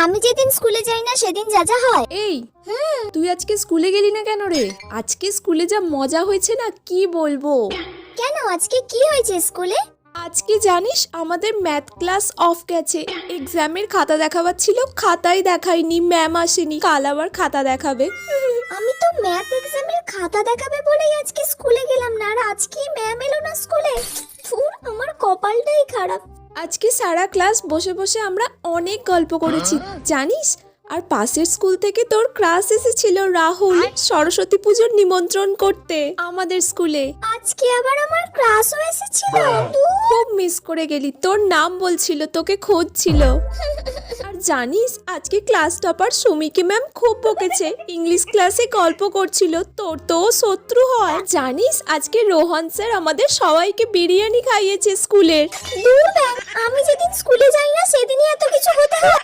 আমি যেদিন স্কুলে যাই না সেদিন যা যা হয়। এই তুই আজকে স্কুলে গেলি না কেন রে? আজকে স্কুলে যা মজা হয়েছে না কি বলবো। কেন, আজকে কি হয়েছে স্কুলে? আজকে জানিস আমাদের ম্যাথ ক্লাস অফ গেছে। এক্সামের খাতা দেখাবার ছিল, খাতাই দেখায়নি, ম্যাম আসেনি, কাল আবার খাতা দেখাবে। আমি তো ম্যাথ এক্সামের খাতা দেখাবে বলেই আজকে স্কুলে গেলাম না, আর আজকে ম্যাম এলো না স্কুলে। ধুর, আমার কপালটাই খারাপ। আজকে সারা ক্লাস বসে বসে আমরা অনেক গল্প করেছি জানিস। আর পাশের স্কুল থেকে তোর ক্লাস এসেছিল রাহুল সরস্বতী পুজোর নিমন্ত্রণ করতে আমাদের স্কুলে। আজকে আবার আমার ক্লাসও এসেছিল। খুব মিস করে গেলি, তোর নাম বলছিল, তোকে খুঁজছিল। আর জানিস আজকে ক্লাস টপার সুমিকে ম্যাম খুব বকেছে, ইংলিশ ক্লাসে গল্প করছিল, তোর তো শত্রু হয়। জানিস আজকে রোহন স্যার আমাদের সবাইকে বিরিয়ানি খাইয়েছে স্কুলের। দূর ব্যাং, আমি যেদিন স্কুলে যাই না সেদিনই এত কিছু হতে হয়।